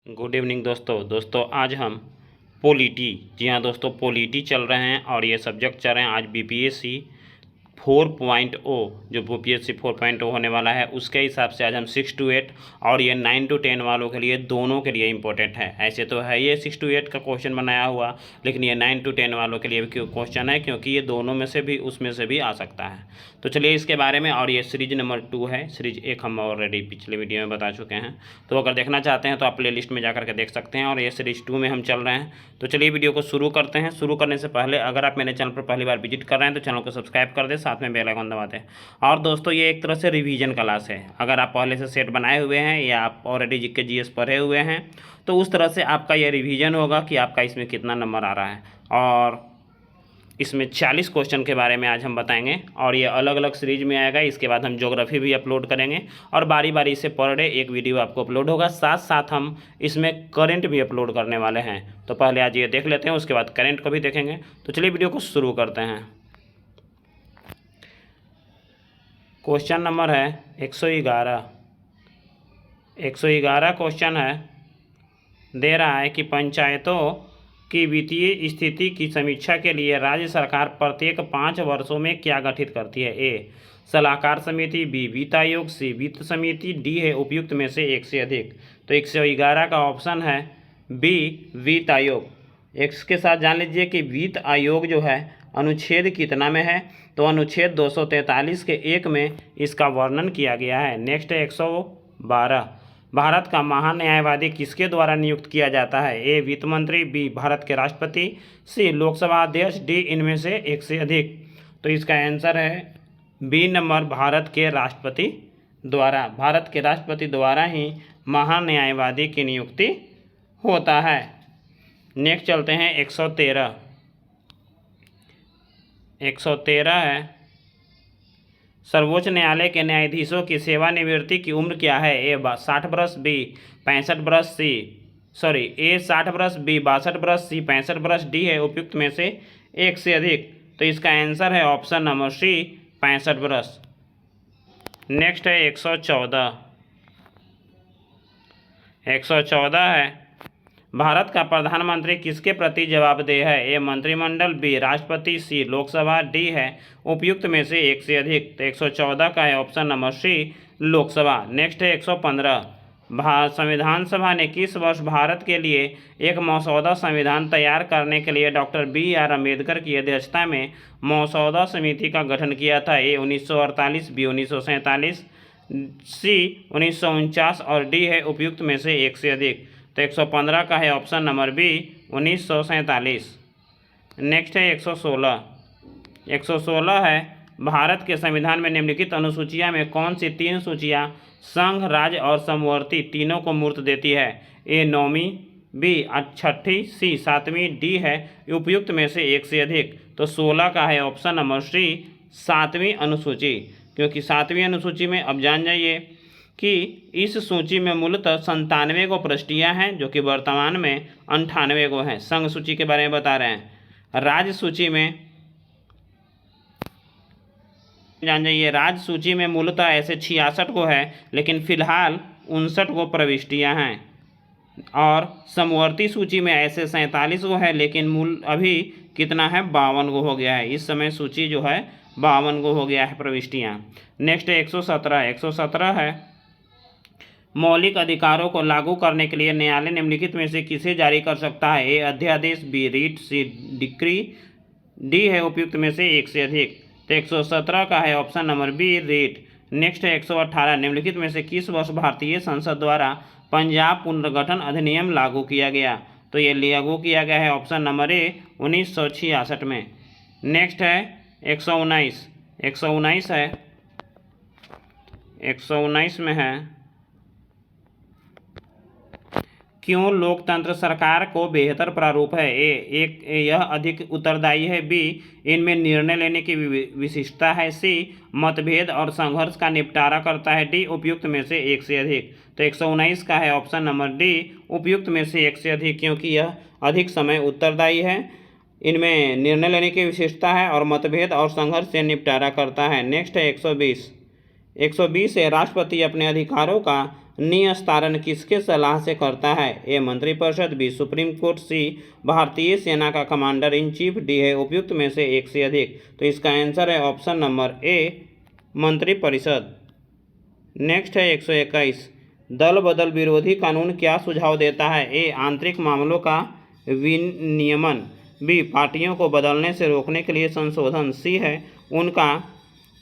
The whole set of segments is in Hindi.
गुड इवनिंग दोस्तों आज हम पॉलिटी, जी हाँ दोस्तों, पॉलिटी चल रहे हैं और ये सब्जेक्ट चल रहे हैं आज बीपीएससी 4.0 जो बीपीएससी 4.0 होने वाला है उसके हिसाब से आज हम 6 to 8 और ये 9 to 10 वालों के लिए दोनों के लिए इम्पोर्टेंट है। ऐसे तो है ये 6 to 8 का क्वेश्चन बनाया हुआ, लेकिन ये 9 to 10 वालों के लिए भी क्वेश्चन है क्योंकि ये दोनों में से भी उसमें से भी आ सकता है। तो चलिए इसके बारे में, और ये सीरीज नंबर 2 है। सीरीज 1 हम ऑलरेडी पिछले वीडियो में बता चुके हैं, तो अगर देखना चाहते हैं तो आप प्ले लिस्ट में जाकर के देख सकते हैं। और ये सीरीज 2 में हम चल रहे हैं। तो चलिए वीडियो को शुरू करते हैं। शुरू करने से पहले अगर आप मेरे चैनल पर पहली बार विजिट कर रहे हैं तो चैनल को सब्सक्राइब कर दें, साथ में बेल आइकन दबाते हैं। और दोस्तों ये एक तरह से रिवीजन क्लास है। अगर आप पहले से सेट बनाए हुए हैं या आप ऑलरेडी जीके जीएस पढ़े हुए हैं तो उस तरह से आपका ये रिवीजन होगा कि आपका इसमें कितना नंबर आ रहा है। और इसमें 40 क्वेश्चन के बारे में आज हम बताएंगे और ये अलग अलग सीरीज में आएगा। इसके बाद हम ज्योग्राफी भी अपलोड करेंगे और बारी बारी से पर डे एक वीडियो आपको अपलोड होगा। साथ साथ हम इसमें करंट भी अपलोड करने वाले हैं। तो पहले आज ये देख लेते हैं, उसके बाद करंट को भी देखेंगे। तो चलिए वीडियो को शुरू करते हैं। क्वेश्चन नंबर है 111। 111 क्वेश्चन है, दे रहा है कि पंचायतों की वित्तीय स्थिति की समीक्षा के लिए राज्य सरकार प्रत्येक 5 वर्षों में क्या गठित करती है। ए सलाहकार समिति, बी वित्त आयोग, सी वित्त समिति, डी है उपयुक्त में से एक से अधिक। तो 111 का ऑप्शन है बी वित्त आयोग। इसके साथ जान लीजिए कि वित्त आयोग जो है अनुच्छेद कितना में है, तो अनुच्छेद 243 के 1 में इसका वर्णन किया गया है। नेक्स्ट है 112। भारत का महान्यायवादी किसके द्वारा नियुक्त किया जाता है। ए वित्त मंत्री, बी भारत के राष्ट्रपति, सी लोकसभा अध्यक्ष, डी इनमें से एक से अधिक। तो इसका आंसर है बी नंबर, भारत के राष्ट्रपति द्वारा। भारत के राष्ट्रपति द्वारा ही महान्यायवादी की नियुक्ति होता है। नेक्स्ट चलते हैं 113। 113 है, सर्वोच्च न्यायालय के न्यायाधीशों की सेवानिवृत्ति की उम्र क्या है। ए 60 वर्ष, बी 65 वर्ष, ए 60 वर्ष, बी 62 वर्ष, सी 65 वर्ष, डी है उपयुक्त में से एक से अधिक। तो इसका आंसर है ऑप्शन नंबर सी 65 वर्ष। नेक्स्ट है 114। 114 है, भारत का प्रधानमंत्री किसके प्रति जवाबदेह है। ए मंत्रिमंडल, बी राष्ट्रपति, सी लोकसभा, डी है उपयुक्त में से एक से अधिक। तो 114 का है option number C Lok Sabha. Next है 115। संविधान सभा ने किस वर्ष भारत के लिए एक मसौदा संविधान तैयार करने के लिए डॉक्टर बी.आर. अम्बेडकर की अध्यक्षता में मसौदा समिति का गठन किया था। ए 1948, बी 1947, सी 1949 और डी है उपयुक्त में से एक से अधिक। तो 115 का है ऑप्शन नंबर बी 1947। नेक्स्ट है 116। 116 है, भारत के संविधान में निम्नलिखित अनुसूचियां में कौन सी 3 सूचियां संघ, राज्य और समवर्ती तीनों को मूर्त देती है। ए 9वीं, बी 6ठी, सी 7वीं, डी है उपयुक्त में से एक से अधिक। तो 16 का है ऑप्शन नंबर सी 7वीं अनुसूची, क्योंकि 7वीं अनुसूची में अब जान जाइए कि इस सूची में मूलतः 97 को प्रविष्टियाँ हैं जो कि वर्तमान में 98 को हैं। संघ सूची के बारे में बता रहे हैं। राज्य सूची में जान जाइए, राज्य सूची में मूलतः ऐसे 66 को है, लेकिन फिलहाल 59 को प्रविष्टियाँ हैं। और समवर्ती सूची में ऐसे 47 को है, लेकिन मूल अभी कितना है 52 को हो गया है। इस समय सूची जो है 52 को हो गया है प्रविष्टियाँ। नेक्स्ट है 117। 117 है, मौलिक अधिकारों को लागू करने के लिए न्यायालय निम्नलिखित में से किसे जारी कर सकता है। ए अध्यादेश, बी रीट, सी डिक्री, डी है उपयुक्त में से एक से अधिक। तो 117 का है option number B REET. Next है 118। निम्नलिखित में से किस वर्ष भारतीय संसद द्वारा पंजाब पुनर्गठन अधिनियम लागू किया गया। तो ये लागू किया गया है ऑप्शन नंबर ए 1966 में। नेक्स्ट है 119। 119 है, 119 में है, क्यों लोकतंत्र सरकार को बेहतर प्रारूप है। यह अधिक उत्तरदायी है, बी इनमें निर्णय लेने की विशिष्टता है, सी मतभेद और संघर्ष का निपटारा करता है, डी उपयुक्त में से एक से अधिक। तो 119 का है ऑप्शन नंबर डी उपयुक्त में से एक से अधिक, क्योंकि यह अधिक समय उत्तरदायी है, इनमें निर्णय लेने की विशेषता है और मतभेद और संघर्ष से निपटारा करता है। नेक्स्ट है 120। 120 है, राष्ट्रपति अपने अधिकारों का निस्तारण किसके सलाह से करता है? ए मंत्रिपरिषद, बी सुप्रीम कोर्ट, सी भारतीय सेना का कमांडर इन चीफ, डी है उपयुक्त में से एक से अधिक। तो इसका आंसर है ऑप्शन नंबर ए मंत्रिपरिषद। नेक्स्ट है 121, दल बदल विरोधी कानून क्या सुझाव देता है? ए आंतरिक मामलों का विनियमन, बी पार्टियों को बदलने से रोकने के लिए संशोधन, सी है उनका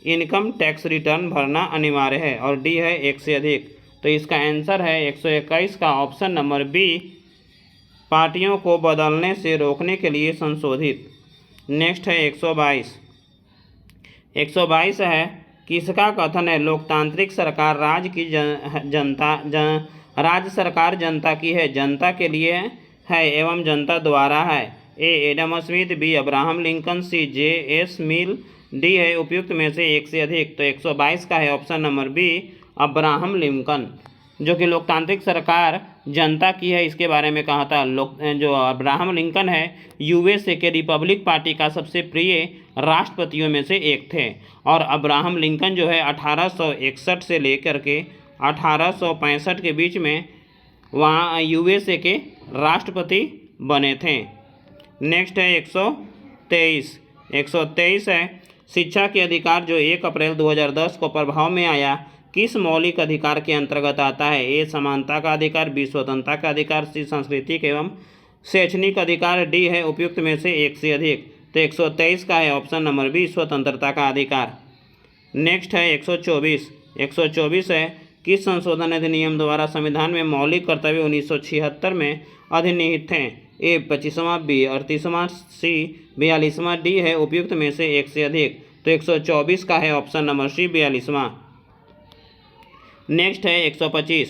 इनकम टैक्स रिटर्न भरना अनिवार्य है, और डी है एक से अधिक। तो इसका आंसर है 121 का ऑप्शन नंबर बी पार्टियों को बदलने से रोकने के लिए संशोधित। नेक्स्ट है 122। 122 है किसका कथन है? लोकतांत्रिक सरकार राज्य की राज्य सरकार जनता की है, जनता के लिए है एवं जनता द्वारा है। A Adam Smith, B Abraham Lincoln, C J S. Mill, D है उपयुक्त में से एक से अधिक। तो 122 का है option number B Abraham Lincoln, जो कि लोकतांत्रिक सरकार जनता की है, इसके बारे में कहा था। जो अब्राहम लिंकन है यूएसए के रिपब्लिक पार्टी का सबसे प्रिय राष्ट्रपतियों में से एक थे, और अब्राहम लिंकन जो है 1861 से लेकर के 1865 के बीच में वहाँ यूएसए के राष्ट्रपति बने थे। नेक्स्ट है 123। 123 है शिक्षा के अधिकार जो 1 अप्रैल 2010 को प्रभाव में आया किस मौलिक अधिकार के अंतर्गत आता है? ए समानता का अधिकार, बी स्वतंत्रता का अधिकार, सी सांस्कृतिक एवं शैक्षणिक अधिकार, डी है उपयुक्त में से एक से अधिक। तो 123 का है ऑप्शन नंबर बी स्वतंत्रता का अधिकार। नेक्स्ट है 124। 124 है किस संशोधन अधिनियम द्वारा संविधान में मौलिक कर्तव्य 1976 में अधिनिहित थे? ए 25वां, बी 38वां, सी 42वां, डी है उपयुक्त में से एक से अधिक। तो 124 का है ऑप्शन नंबर सी 42वां। नेक्स्ट है 125,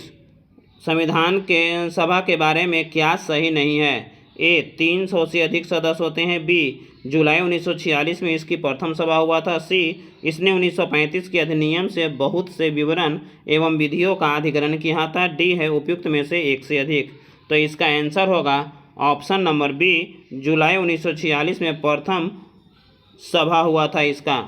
संविधान के सभा के बारे में क्या सही नहीं है? ए 300 से अधिक सदस्य होते हैं, बी जुलाई 1946 में इसकी प्रथम सभा हुआ था, सी इसने 1935 के अधिनियम से बहुत से विवरण एवं विधियों का अधिग्रहण किया था, डी है उपयुक्त में से एक से अधिक। तो इसका आंसर होगा ऑप्शन नंबर बी जुलाई 1946 में प्रथम सभा हुआ था इसका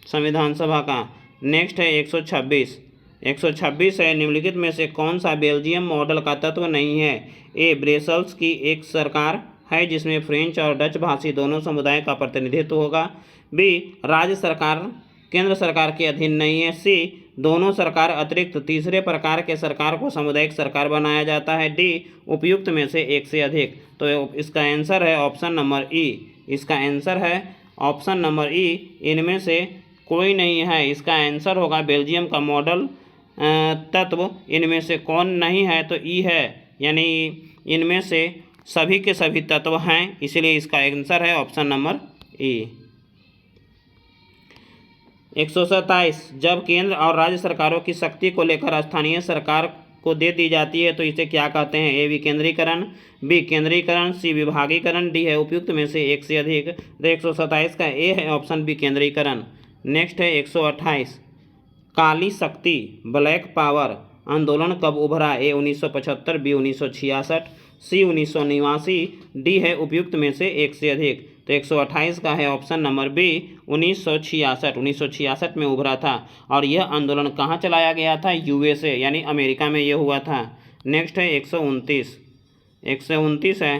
संविधान सभा का। नेक्स्ट है 126। 126 है निम्नलिखित में से कौन सा बेल्जियम मॉडल का तत्व नहीं है? ए ब्रसेल्स की एक सरकार है जिसमें फ्रेंच और डच भाषी दोनों समुदाय का प्रतिनिधित्व होगा, बी राज्य सरकार केंद्र सरकार के अधीन नहीं है, सी दोनों सरकार अतिरिक्त तीसरे प्रकार के सरकार को सामुदायिक सरकार बनाया जाता है, डी उपयुक्त में से एक से अधिक। तो इसका आंसर है ऑप्शन नंबर ई। इसका आंसर है ऑप्शन नंबर ई, इनमें से कोई नहीं है। इसका आंसर होगा बेल्जियम का मॉडल तत्व इनमें से कौन नहीं है? तो ई है, यानी इनमें से सभी के सभी तत्व हैं, इसलिए इसका आंसर है ऑप्शन नंबर ई। 127, जब केंद्र और राज्य सरकारों की शक्ति को लेकर स्थानीय सरकार को दे दी जाती है तो इसे क्या कहते हैं? ए विकेंद्रीकरण, बी केंद्रीकरण, सी विभागीकरण, डी है उपयुक्त में से एक से अधिक। तो 127 का ए है ऑप्शन बी केंद्रीकरण। नेक्स्ट है 128, काली शक्ति ब्लैक पावर आंदोलन कब उभरा? ए 1975, बी 1966, सी 1989, डी है उपयुक्त में से एक से अधिक। तो 128 का है ऑप्शन नंबर बी 1966। 1966 में उभरा था, और यह आंदोलन कहाँ चलाया गया था? यूएसए यानी अमेरिका में यह हुआ था। नेक्स्ट है 129। 129 है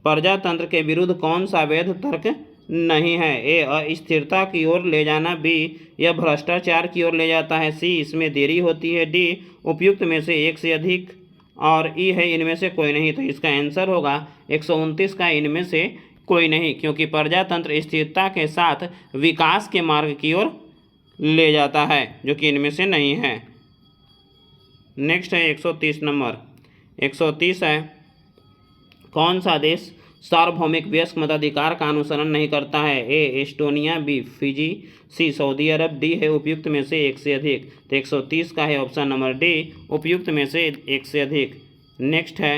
प्रजातंत्र के विरुद्ध कौन सा वैध तर्क नहीं है? ए अस्थिरता की ओर ले जाना, बी यह भ्रष्टाचार की ओर ले जाता है, सी इसमें देरी होती है, डी उपयुक्त में से एक से अधिक, और ई है इनमें से कोई नहीं। तो इसका आंसर होगा 129 का इनमें से कोई नहीं, क्योंकि प्रजातंत्र स्थिरता के साथ विकास के मार्ग की ओर ले जाता है, जो कि इनमें से नहीं है। नेक्स्ट है 130 नंबर। 130 है कौन सा देश सार्वभौमिक वयस्क मताधिकार का अनुसरण नहीं करता है? A Estonia, B Fiji, C Saudi Arab, D है उपयुक्त में से एक से अधिक। तो 130 का है ऑप्शन नंबर डी उपयुक्त में से एक से अधिक। नेक्स्ट है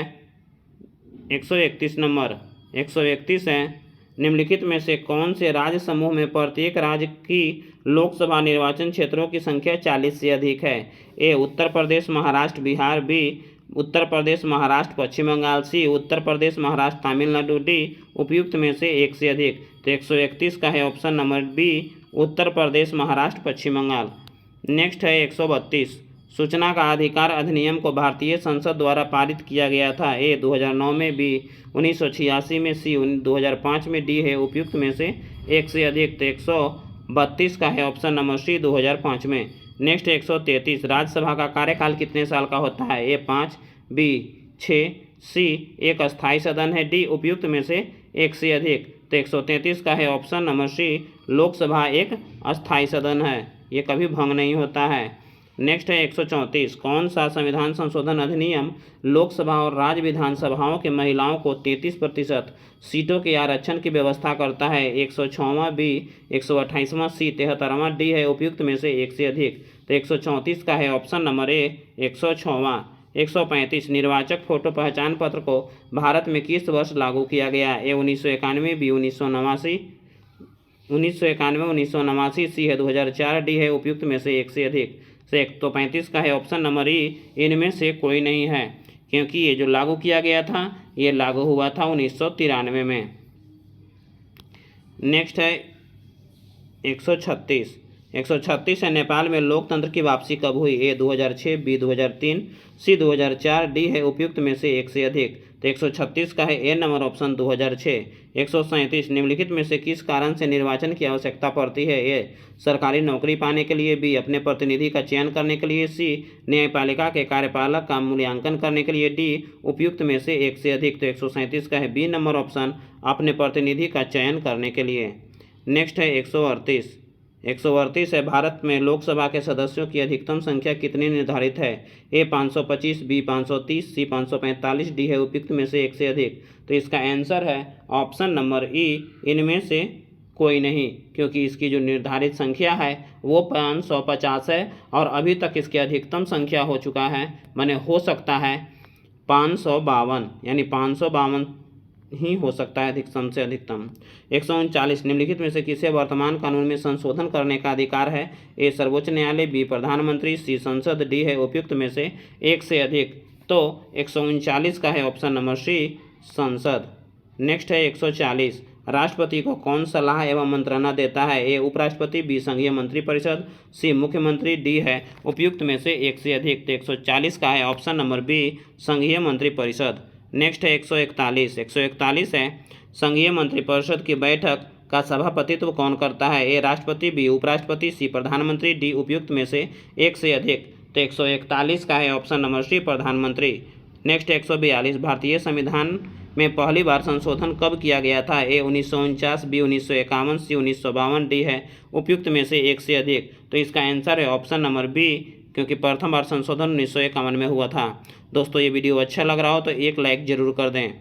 131 नंबर। 131 है निम्नलिखित में से कौन से राज्य समूह में प्रत्येक राज्य की लोकसभा निर्वाचन क्षेत्रों की संख्या 40 से अधिक है? ए उत्तर प्रदेश, महाराष्ट्र, बिहार, बी उत्तर प्रदेश, महाराष्ट्र, पश्चिम बंगाल, सी उत्तर प्रदेश, महाराष्ट्र, तमिलनाडु, डी उपयुक्त में से एक से अधिक। तो 131 का है option number B Uttar Pradesh, Maharashtra, पश्चिम बंगाल। नेक्स्ट है 132, सूचना का अधिकार अधिनियम को भारतीय संसद द्वारा पारित किया गया था? ए 2009 में, बी 1986 में, सी 2005 में, डी है उपयुक्त में से एक से अधिक। तो 132 का है ऑप्शन नंबर सी 2005 में। नेक्स्ट 133, राज्यसभा का कार्यकाल कितने साल का होता है? ए 5, बी 6, सी एक अस्थायी सदन है, डी उपयुक्त में से एक से अधिक। तो 133 का है ऑप्शन नंबर सी, लोकसभा एक अस्थायी सदन है, ये कभी भंग नहीं होता है। नेक्स्ट है 134, कौन सा संविधान संशोधन अधिनियम लोकसभा और राज्य विधानसभाओं के महिलाओं को 33% सीटों के आरक्षण की व्यवस्था करता है? 106वां, बी 128वां, सी 73वां, डी है उपयुक्त में से एक से अधिक। तो 134 का है ऑप्शन नंबर ए 106वां। 135, निर्वाचक फोटो पहचान पत्र को भारत में किस वर्ष लागू किया गया? ए 1991, बी 1989, 1989, सी है 2004, डी है उपयुक्त में से एक से अधिक। से 135 का है ऑप्शन नंबर ई, इनमें से कोई नहीं है, क्योंकि ये जो लागू किया गया था ये लागू हुआ था 1993 में। नेक्स्ट है 136, 136 है, नेपाल में लोकतंत्र की वापसी कब हुई? ए 2006, बी 2003, सी 2004, डी है उपयुक्त में से एक से अधिक। तो 136 का है ए नंबर ऑप्शन 2006। 137, निम्नलिखित में से किस कारण से निर्वाचन की आवश्यकता पड़ती है? ए सरकारी नौकरी पाने के लिए, बी अपने प्रतिनिधि का चयन करने के लिए, सी न्यायपालिका के कार्यपालक का मूल्यांकन करने के लिए, डी उपयुक्त में से एक से अधिक। तो 137 का है बी नंबर ऑप्शन, अपने प्रतिनिधि का चयन करने के लिए। नेक्स्ट है 138, 138 है, भारत में लोकसभा के सदस्यों की अधिकतम संख्या कितनी निर्धारित है? ए 525, बी 530, सी 545, डी है उपयुक्त में से एक से अधिक। तो इसका आंसर है ऑप्शन नंबर ई, इनमें से कोई नहीं, क्योंकि इसकी जो निर्धारित संख्या है वो 550 है और अभी तक इसकी अधिकतम संख्या हो चुका है, माने हो सकता है 552, यानी 552 ही हो सकता है अधिकतम से अधिकतम। 139, निम्नलिखित में से किसे वर्तमान कानून में संशोधन करने का अधिकार है? ए सर्वोच्च न्यायालय, बी प्रधानमंत्री, सी संसद, डी है उपयुक्त में से एक से अधिक। तो 139 का है ऑप्शन नंबर सी, संसद। नेक्स्ट है 140, राष्ट्रपति को कौन सलाह एवं मंत्रणा देता है? ए उपराष्ट्रपति, बी संघीय मंत्रिपरिषद, सी मुख्यमंत्री, डी है उपयुक्त में से एक से अधिक। तो 140 का है ऑप्शन नंबर बी, संघीय मंत्रिपरिषद। नेक्स्ट है 141, 141 है, संघीय मंत्रिपरिषद की बैठक का सभापतित्व कौन करता है? ए राष्ट्रपति, बी उपराष्ट्रपति, सी प्रधानमंत्री, डी उपयुक्त में से एक से अधिक। तो 141 का है ऑप्शन नंबर सी, प्रधानमंत्री। नेक्स्ट 142, भारतीय संविधान में पहली बार संशोधन कब किया गया था? ए 1949, बी 1951, सी 1952, डी है उपयुक्त में से एक से अधिक। तो इसका आंसर है ऑप्शन नंबर बी, क्योंकि प्रथम बार संशोधन 1951 में हुआ था। दोस्तों ये वीडियो अच्छा लग रहा हो तो एक लाइक जरूर कर दें।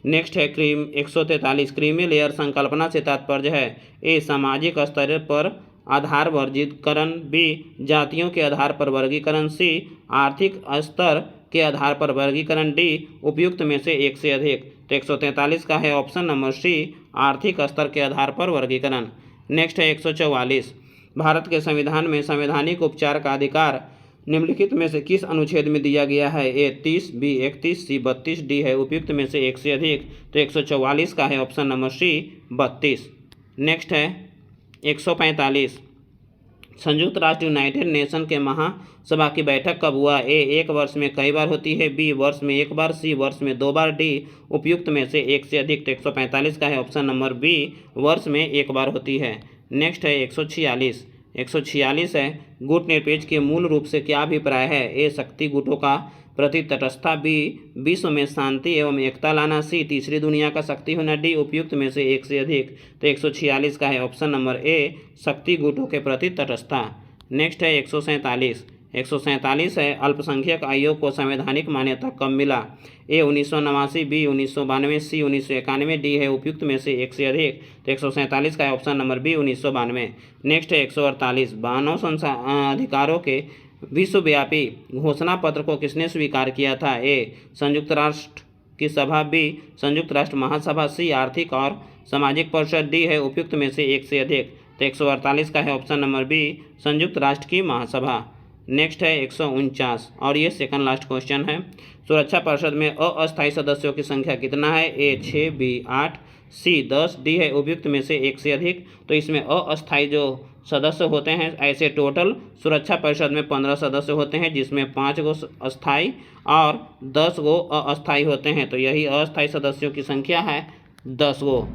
नेक्स्ट है 143, क्रीमी लेयर संकल्पना से तात्पर्य है? ए सामाजिक स्तर पर आधार वर्गीकरण, बी जातियों के आधार पर वर्गीकरण, सी आर्थिक स्तर के आधार पर वर्गीकरण, डी उपयुक्त में से एक से अधिक। तो 143 का है ऑप्शन नंबर सी, आर्थिक स्तर के आधार पर वर्गीकरण। नेक्स्ट है 144, भारत के संविधान में संवैधानिक उपचार का अधिकार निम्नलिखित में से किस अनुच्छेद में दिया गया है? ए 30, बी 31, सी 32, डी है उपयुक्त में से एक से अधिक। तो 144 का है ऑप्शन नंबर सी, 32। नेक्स्ट है 145, संयुक्त राष्ट्र यूनाइटेड नेशन के महासभा की बैठक कब हुआ? ए एक वर्ष में कई बार होती है, बी वर्ष में एक बार, सी वर्ष में 2 बार, डी उपयुक्त में से एक से अधिक। तो 145 का है ऑप्शन नंबर बी, वर्ष में एक बार होती है। नेक्स्ट है 146, 146 है, गुट निरपेक्ष के मूल रूप से क्या अभिप्राय है? ए शक्ति गुटों का प्रति तटस्थता, बी विश्व में शांति एवं एकता लाना, सी तीसरी दुनिया का शक्ति होना, डी उपयुक्त में से एक से अधिक। तो 146 का है ऑप्शन नंबर ए, शक्ति गुटों के प्रति तटस्थता। नेक्स्ट है 147, 147 है, अल्पसंख्यक आयोग को संवैधानिक मान्यता कब मिला? ए 1989, बी 1992, सी 1991, डी है उपयुक्त में से एक से अधिक। तो 147 का ऑप्शन नंबर बी 1992। नेक्स्ट है 148, मानव अधिकारों के विश्वव्यापी घोषणा पत्र को किसने स्वीकार किया था? ए संयुक्त राष्ट्र की सभा, बी संयुक्त राष्ट्र महासभा, सी आर्थिक और सामाजिक परिषद, डी है उपयुक्त में से एक से अधिक। तो 148 का है ऑप्शन नंबर बी, संयुक्त राष्ट्र की महासभा। नेक्स्ट है 149 और ये सेकंड लास्ट क्वेश्चन है, सुरक्षा परिषद में अस्थायी सदस्यों की संख्या कितना है? ए 6, बी 8, सी 10, डी है उपयुक्त में से एक से अधिक। तो इसमें अस्थायी जो सदस्य होते हैं। ऐसे टोटल सुरक्षा परिषद में 15 सदस्य होते हैं, जिसमें 5 गो अस्थाई और 10 गो अस्थाई होते हैं। तो यही अस्थाई सदस्यों की संख्या है 10 गो।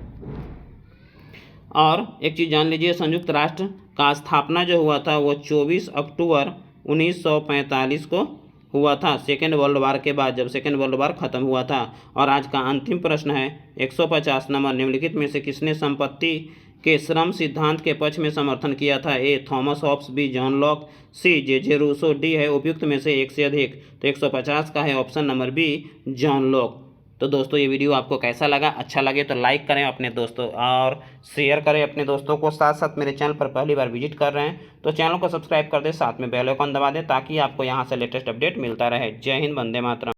और एक चीज़ जान लीजिए, संयुक्त राष्ट्र का स्थापना जो हुआ था वो 24 अक्टूबर 1945 को हुआ था, सेकेंड वर्ल्ड वार के बाद, जब सेकेंड वर्ल्ड वार खत्म हुआ था। और आज का अंतिम प्रश्न है 150 नंबर, निम्नलिखित में से किसने संपत्ति के श्रम सिद्धांत के पक्ष में समर्थन किया था? A Thomas Hobbes, B John Locke, C J Rousseau, D है उपयुक्त में से एक से अधिक। तो 150 का है option number B John Locke. तो दोस्तों ये वीडियो आपको कैसा लगा? अच्छा लगे तो लाइक करें अपने दोस्तों और शेयर करें अपने दोस्तों को। साथ साथ मेरे चैनल पर पहली बार विजिट कर रहे हैं तो चैनल को सब्सक्राइब कर दें, साथ में बेल आइकन दबा दें ताकि आपको यहाँ से लेटेस्ट अपडेट मिलता रहे। जय हिंद, वंदे मातरम।